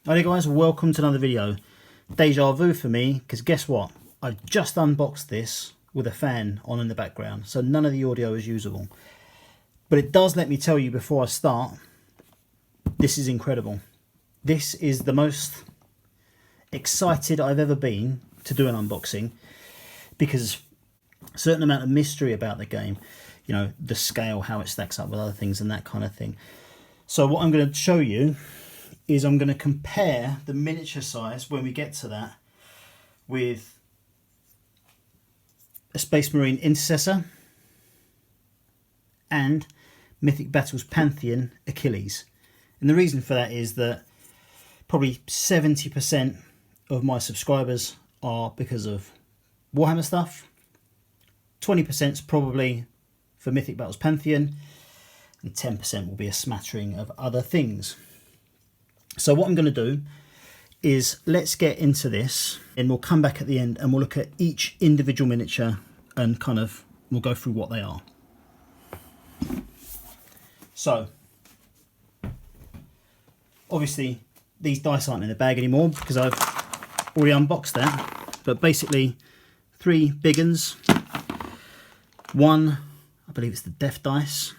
Hi guys, welcome to another video. Deja vu for me, because guess what? I've just unboxed this with a fan on in the background, so none of the audio is usable. But it does let me tell you before I start, this is incredible. This is the most excited I've ever been to do an unboxing, because a certain amount of mystery about the game, you know, the scale, how it stacks up with other things and that kind of thing. So what I'm going to show you is I'm going to compare the miniature size when we get to that with a Space Marine Intercessor and Mythic Battles Pantheon Achilles. And the reason for that is that probably 70% of my subscribers are because of Warhammer stuff, 20% is probably for Mythic Battles Pantheon, and 10% will be a smattering of other things. So what I'm going to do is let's get into this, and we'll come back at the end and we'll look at each individual miniature and kind of we'll go through what they are. So obviously these dice aren't in the bag anymore because I've already unboxed that, but basically 3 big ones, one I believe it's the death dice,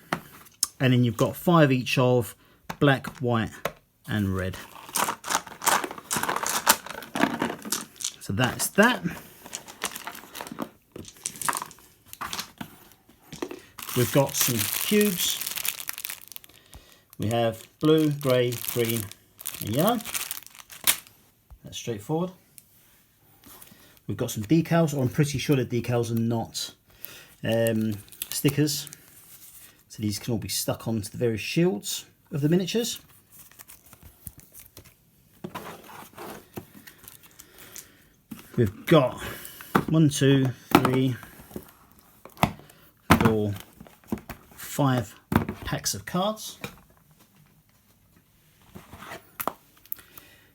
and then you've got 5 each of black, white and red. So that's that. We've got some cubes. We have blue, grey, green and yellow. That's straightforward. We've got some decals, or I'm pretty sure the decals are not stickers. So these can all be stuck onto the various shields of the miniatures. We've got 1, 2, 3, 4, 5 packs of cards.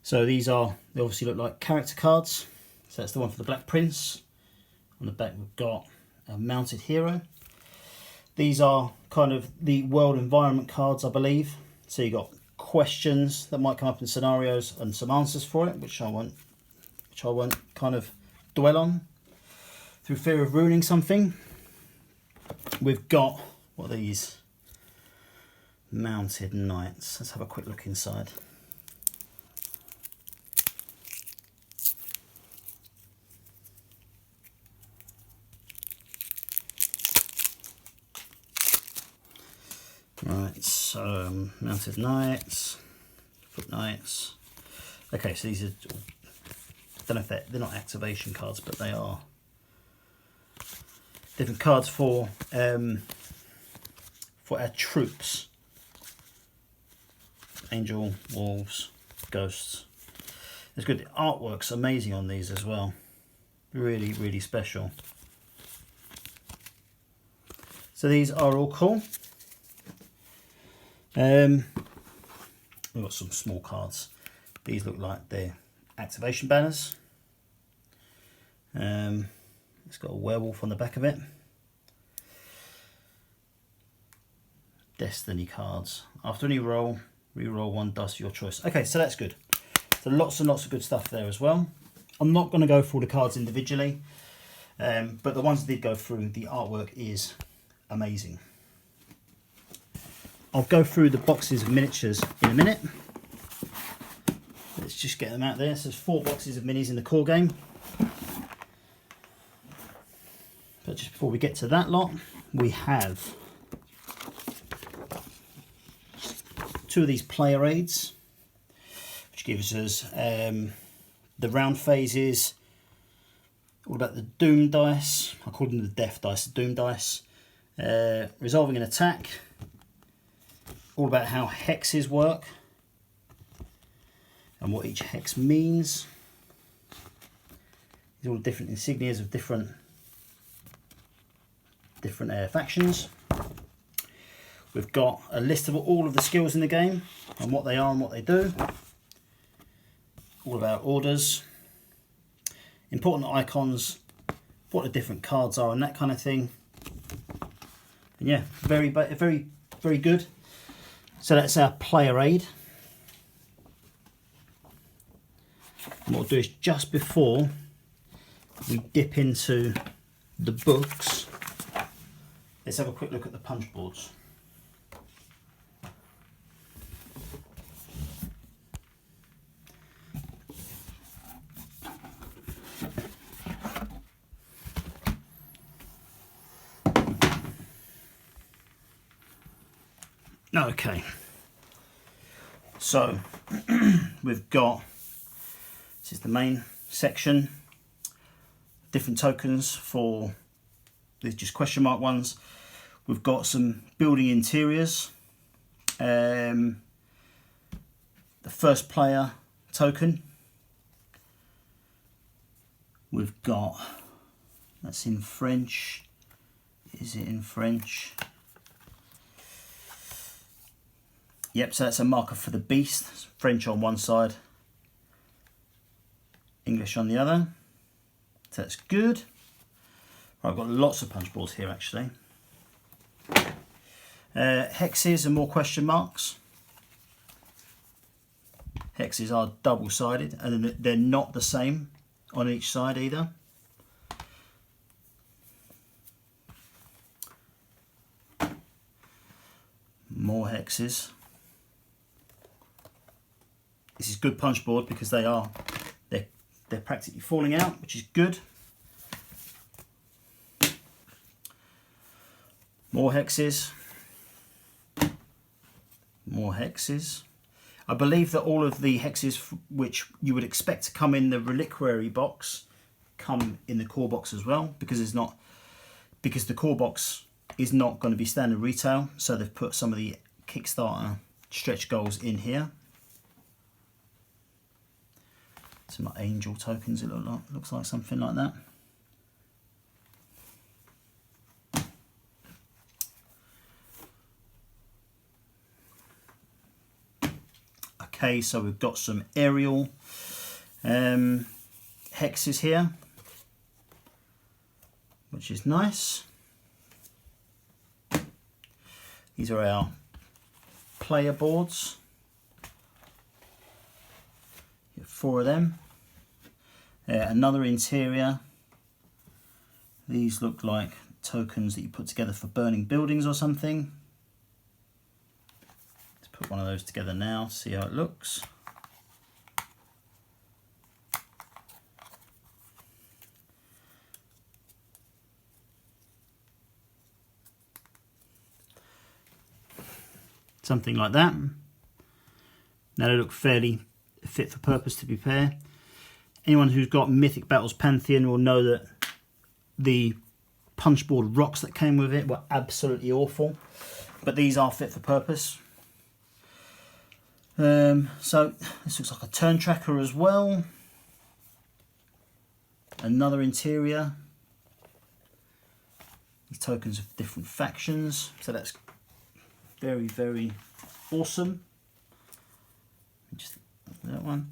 So these are, they obviously look like character cards. So that's the one for the Black Prince. On the back we've got a mounted hero. These are kind of the world environment cards, I believe. So you got questions that might come up in scenarios and some answers for it, which I won't kind of dwell on through fear of ruining something. We've got, what are these? Mounted knights. Let's have a quick look inside. Right, so mounted knights, foot knights. Okay, so these are, I don't know if they're not activation cards, but they are different cards for our troops. Angel, wolves, ghosts. It's good. The artwork's amazing on these as well. Really, really special. So these are all cool. We've got some small cards. These look like they're activation banners. It's got a werewolf on the back of it. Destiny cards. After any roll, re-roll 1 dice of your choice. Okay, so that's good. So lots and lots of good stuff there as well. I'm not going to go through all the cards individually, but the ones I did go through, the artwork is amazing. I'll go through the boxes of miniatures in a minute. Let's just get them out there. So there's 4 boxes of minis in the core game. But just before we get to that lot, we have 2 of these player aids, which gives us the round phases, all about the doom dice. I call them the death dice, the doom dice. Resolving an attack, all about how hexes work and what each hex means. These are all different insignias of different factions. We've got a list of all of the skills in the game and what they are and what they do. All of our orders, important icons, what the different cards are and that kind of thing. And yeah, very good. So that's our player aid. what we'll do is, just before we dip into the books, let's have a quick look at the punch boards. Okay, so we've got, this is the main section, different tokens for, these just question mark ones. We've got some building interiors, the first player token, we've got, that's in French, is it in French? Yep, so that's a marker for the beast, French on one side, English on the other, so that's good. Right, I've got lots of punch boards here actually. Hexes and more question marks. Hexes are double-sided and they're not the same on each side either. More hexes. This is good punch board because they're practically falling out, which is good. More hexes. More hexes. I believe that all of the hexes which you would expect to come in the reliquary box come in the core box as well, because the core box is not going to be standard retail, so they've put some of the Kickstarter stretch goals in here. Some like angel tokens, it looks like something like that. Okay, so we've got some aerial hexes here, which is nice. These are our player boards. 4 of them. Another interior. These look like tokens that you put together for burning buildings or something. Let's put one of those together now, see how it looks. Something like that. Now they look fairly fit for purpose, to be fair. Anyone who's got Mythic Battles Pantheon will know that the punchboard rocks that came with it were absolutely awful, but these are fit for purpose. So this looks like a turn tracker as well. Another interior. These tokens of different factions, so that's very, very awesome. Just that one.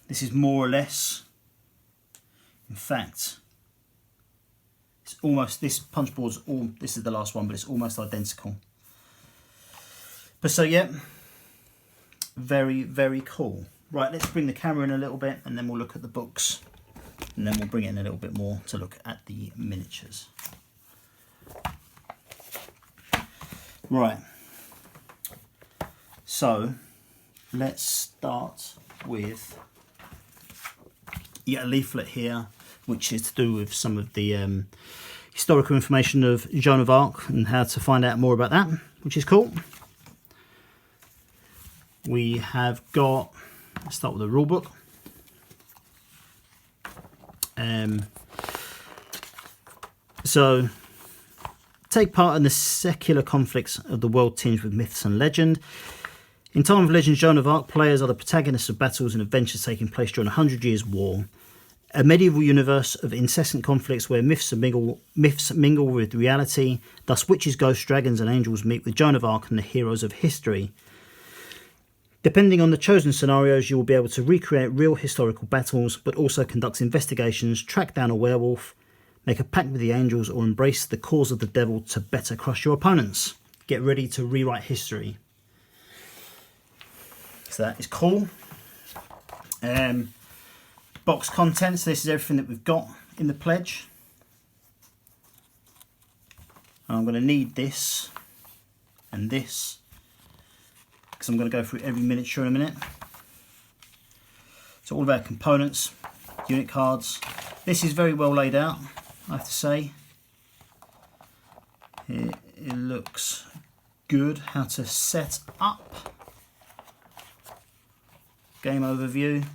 This is more or less, in fact, it's almost, this punch board's all, this is the last one, but it's almost identical. But so yeah, very, very cool. Right, let's bring the camera in a little bit and then we'll look at the books, and then we'll bring it in a little bit more to look at the miniatures. Right, so let's start with a leaflet here, which is to do with some of the historical information of Joan of Arc and how to find out more about that, which is cool. We have got, let's start with the rule book. So, take part in the secular conflicts of the world tinged with myths and legend. In time of Legends Joan of Arc, players are the protagonists of battles and adventures taking place during 100 Years' War, a medieval universe of incessant conflicts where myths mingle with reality. Thus, witches, ghosts, dragons, and angels meet with Joan of Arc and the heroes of history. Depending on the chosen scenarios, you will be able to recreate real historical battles, but also conduct investigations, track down a werewolf, make a pact with the angels, or embrace the cause of the devil to better crush your opponents. Get ready to rewrite history. So that is cool. box contents. This is everything that we've got in the pledge. And I'm going to need this and this because I'm going to go through every miniature in a minute. So all of our components, unit cards. This is very well laid out, I have to say. It looks good. How to set up. Game overview.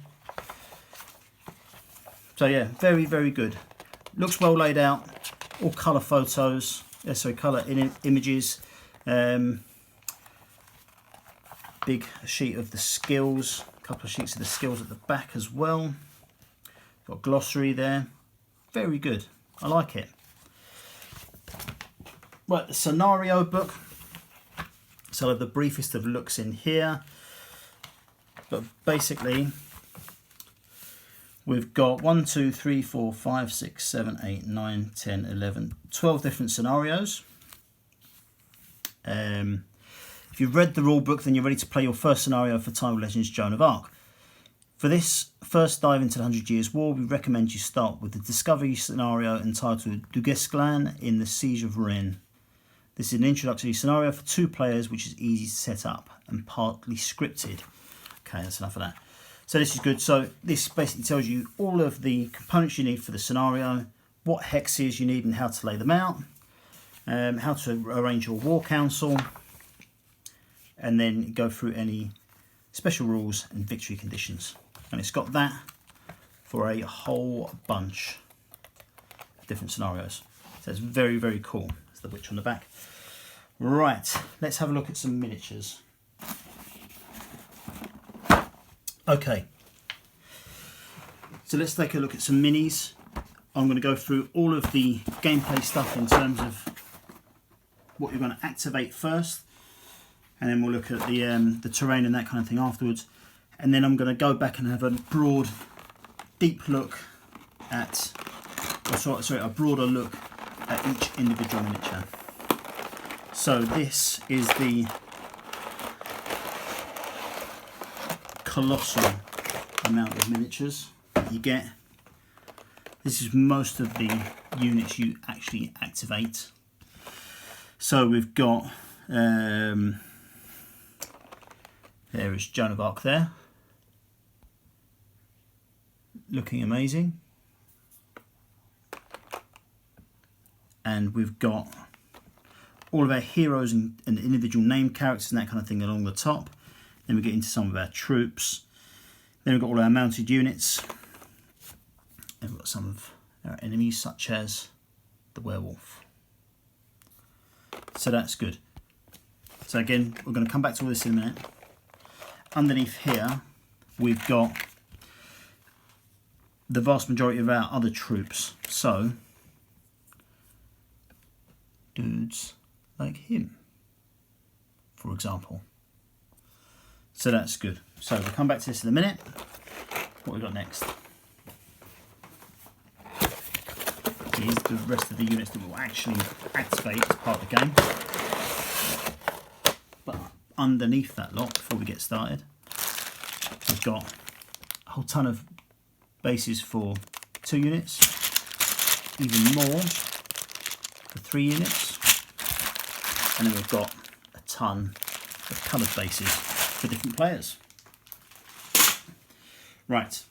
So yeah, very, very good. Looks well laid out. All colour photos. Sorry, colour images. Big sheet of the skills. A couple of sheets of the skills at the back as well. Got a glossary there. Very good. I like it. Right, the scenario book. So I have the briefest of looks in here. But basically, we've got 1, 2, 3, 4, 5, 6, 7, 8, 9, 10, 11, 12 different scenarios. If you've read the rule book, then you're ready to play your first scenario for Tile Legends Joan of Arc. For this first dive into the 100 Years' War, we recommend you start with the discovery scenario entitled Duguesclin in the Siege of Rennes. This is an introductory scenario for 2 players, which is easy to set up and partly scripted. Okay, that's enough of that. So this is good. So this basically tells you all of the components you need for the scenario, what hexes you need and how to lay them out, how to arrange your war council, and then go through any special rules and victory conditions. And it's got that for a whole bunch of different scenarios. So it's very, very cool. There's the witch on the back. Right, let's have a look at some miniatures. Okay, so let's take a look at some minis. I'm going to go through all of the gameplay stuff in terms of what you're going to activate first, and then we'll look at the terrain and that kind of thing afterwards. And then I'm going to go back and have a broad, deep look at, a broader look at each individual miniature. So this is the colossal amount of miniatures that you get. This is most of the units you actually activate. So we've got there is Joan of Arc there, looking amazing, and we've got all of our heroes and individual name characters and that kind of thing along the top. Then we get into some of our troops. Then we've got all our mounted units. And we've got some of our enemies, such as the werewolf. So that's good. So again, we're going to come back to all this in a minute. Underneath here, we've got the vast majority of our other troops. So, dudes like him, for example. So that's good. So we'll come back to this in a minute. What we got next? Here's the rest of the units that we'll actually activate as part of the game. But underneath that lot, before we get started, we've got a whole ton of bases for 2 units, even more for 3 units, and then we've got a ton of coloured bases for different players. Right,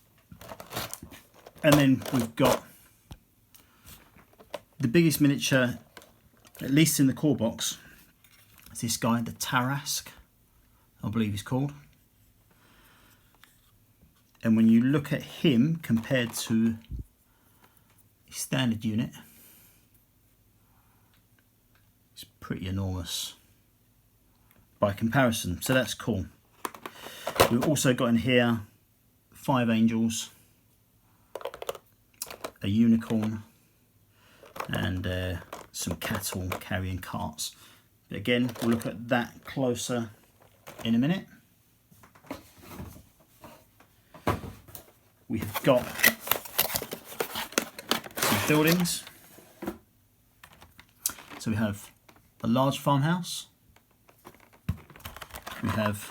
and then we've got the biggest miniature, at least in the core box, is this guy, the Tarrasque, I believe he's called. And when you look at him compared to a standard unit, it's pretty enormous by comparison, so that's cool. We've also got in here 5 angels, a unicorn, and some cattle carrying carts. But again, we'll look at that closer in a minute. We have got some buildings. So we have a large farmhouse. We have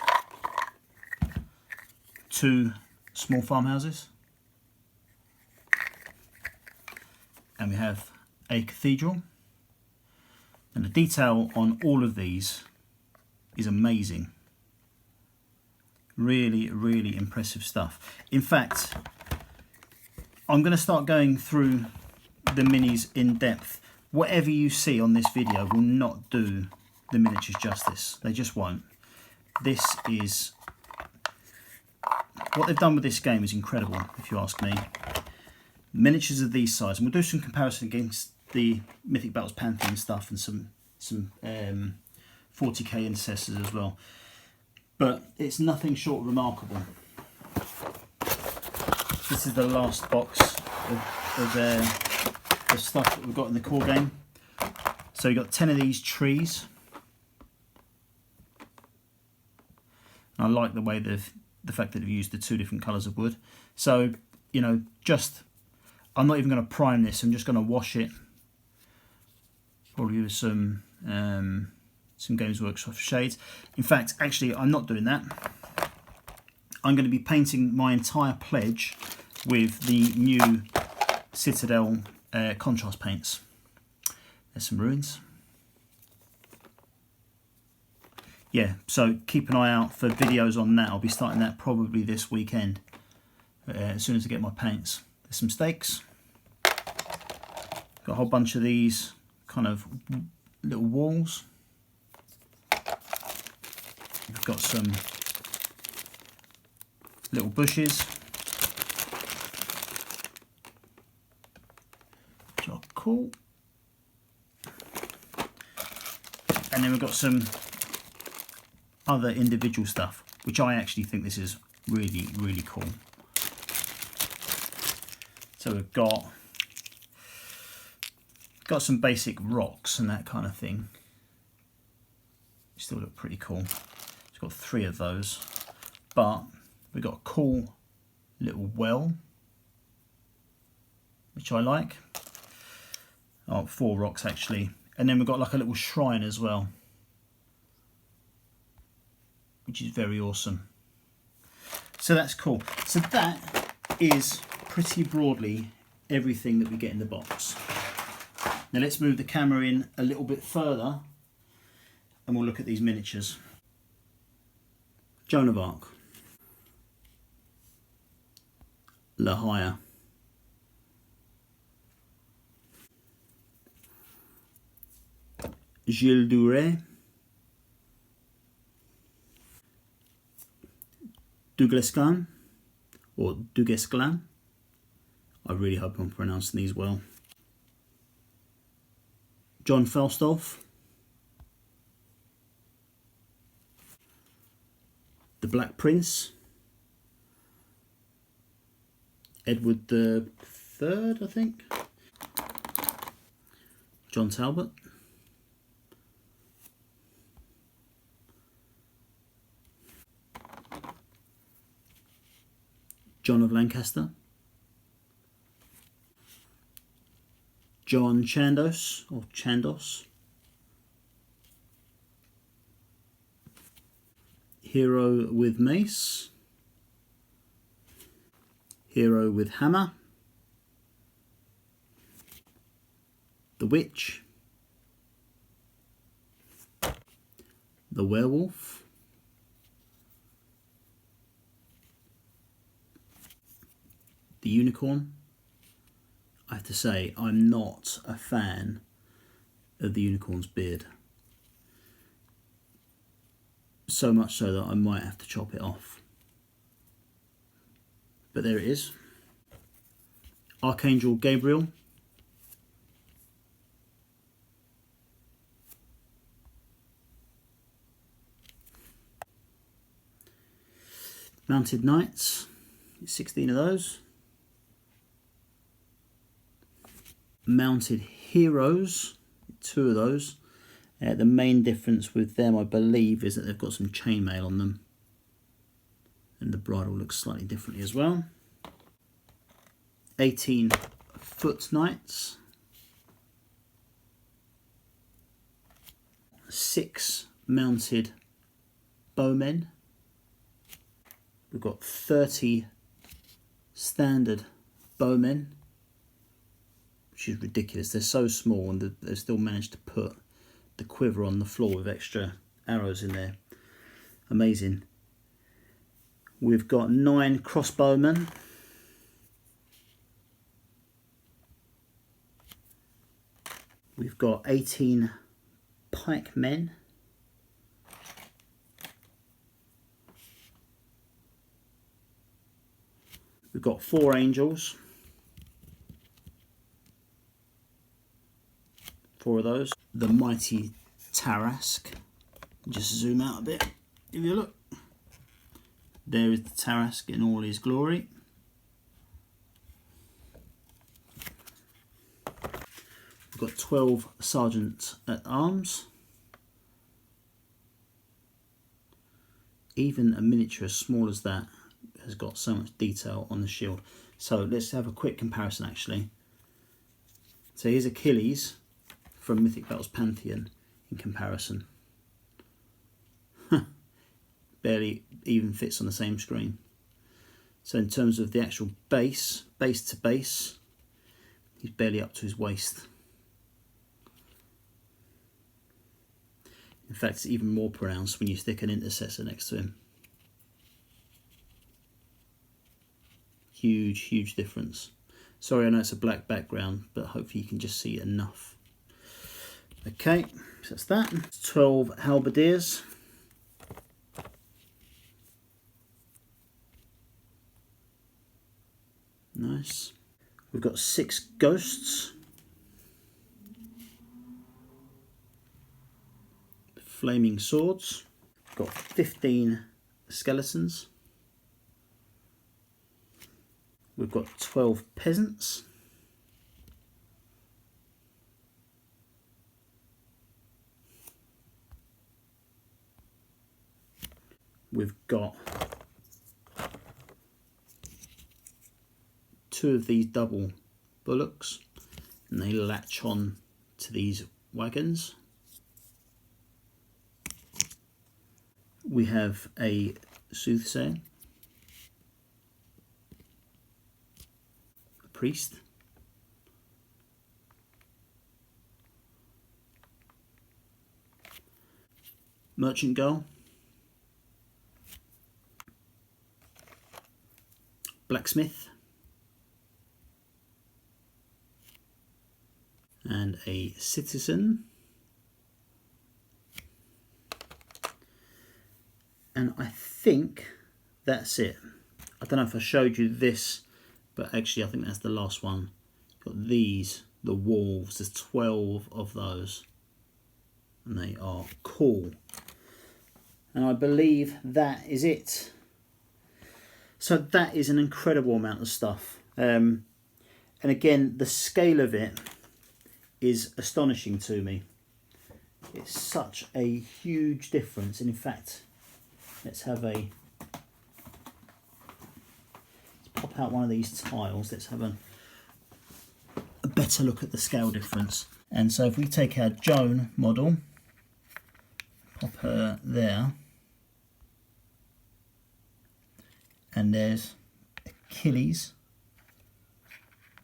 2 small farmhouses. have a cathedral, and the detail on all of these is amazing. Really, really impressive stuff. In fact, I'm going to start going through the minis in depth. Whatever you see on this video will not do the miniatures justice. They just won't. This is... what they've done with this game is incredible, if you ask me. Miniatures of these size, and we'll do some comparison against the Mythic Battles Pantheon stuff and some 40k intercessors as well. But it's nothing short of remarkable. This is the last box of stuff that we've got in the core game. So you've got 10 of these trees. And I like the way the fact that they've used the 2 different colours of wood. So, you know, I'm not even going to prime this. I'm just going to wash it. Probably with some Games Workshop shades. In fact, actually, I'm not doing that. I'm going to be painting my entire pledge with the new Citadel contrast paints. There's some ruins. Yeah, so keep an eye out for videos on that. I'll be starting that probably this weekend, as soon as I get my paints. There's some stakes. Got a whole bunch of these kind of little walls. We've got some little bushes, which are cool. And then we've got some other individual stuff, which I actually think this is really, really cool. So we've got some basic rocks and that kind of thing. Still look pretty cool. It's got 3 of those, but we've got a cool little well, which I like. Oh, 4 rocks actually. And then we've got like a little shrine as well, which is very awesome. So that's cool. So that is pretty broadly everything that we get in the box. Now let's move the camera in a little bit further and we'll look at these miniatures. Joan of Arc. La Haya. Gilles de Rais. Duguesclin, or Duguesclin. I really hope I'm pronouncing these well. John Falstaff. The Black Prince. Edward the Third, I think. John Talbot. John of Lancaster. John Chandos, or Chandos. Hero with mace. Hero with hammer. The witch. The werewolf. The unicorn. I have to say, I'm not a fan of the unicorn's beard. So much so that I might have to chop it off. But there it is. Archangel Gabriel. Mounted Knights. 16 of those. Mounted Heroes. 2 of those. The main difference with them, I believe, is that they've got some chainmail on them. And the bridle looks slightly differently as well. 18 Foot Knights. 6 Mounted Bowmen. We've got 30 Standard Bowmen, which which is ridiculous. They're so small and they still managed to put the quiver on the floor with extra arrows in there. Amazing. We've got 9 crossbowmen. We've got 18 pikemen. We've got 4 angels. 4 of those. The mighty Tarrasque. Just zoom out a bit. Give you a look. There is the Tarrasque in all his glory. We've got 12 sergeants at arms. Even a miniature as small as that has got so much detail on the shield. So let's have a quick comparison actually. So here's Achilles from Mythic Battles Pantheon in comparison. Barely even fits on the same screen. So in terms of the actual base to base, he's barely up to his waist. In fact, it's even more pronounced when you stick an intercessor next to him. Huge, huge difference. Sorry, I know it's a black background, but hopefully you can just see it enough. Okay, so that's that. 12 halberdiers. Nice. We've got 6 ghosts. Flaming swords. We've got 15 skeletons. We've got 12 peasants. We've got 2 of these double bullocks, and they latch on to these wagons. We have a soothsayer, a priest, merchant girl, blacksmith, and a citizen. And I think that's it. I don't know if I showed you this, but actually I think that's the last one. Got these, the wolves. There's 12 of those, and they are cool. And I believe that is it. So that is an incredible amount of stuff. And again, the scale of it is astonishing to me. It's such a huge difference. And in fact, let's pop out one of these tiles. Let's have a better look at the scale difference. And so if we take our Joan model, pop her there, and there's Achilles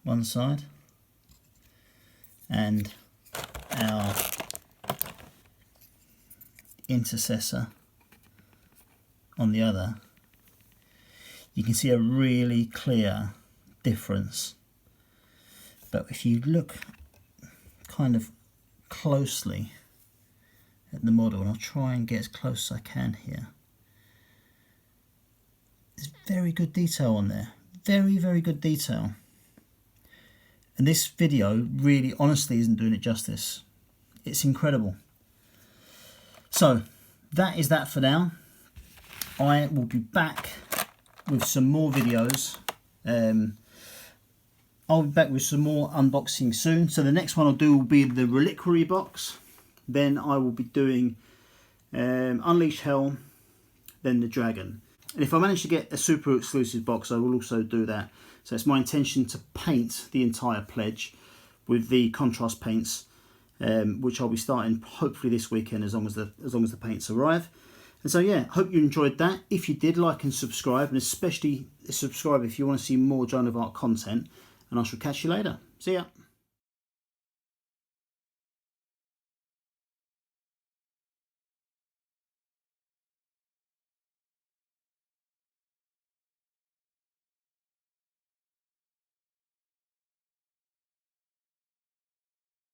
one side and our intercessor on the other, you can see a really clear difference. But if you look kind of closely at the model, and I'll try and get as close as I can here, there's very good detail on there. Very, very good detail. And this video really honestly isn't doing it justice. It's incredible. So that is that for now. I will be back with some more videos. I'll be back with some more unboxing soon. So the next one I'll do will be the Reliquary box. Then I will be doing Unleash Hell, then the Dragon. And if I manage to get a super exclusive box, I will also do that. So it's my intention to paint the entire pledge with the contrast paints, which I'll be starting hopefully this weekend as long as the paints arrive. And so yeah, hope you enjoyed that. If you did, like and subscribe, and especially subscribe if you want to see more Joan of Arc content. And I shall catch you later. See ya.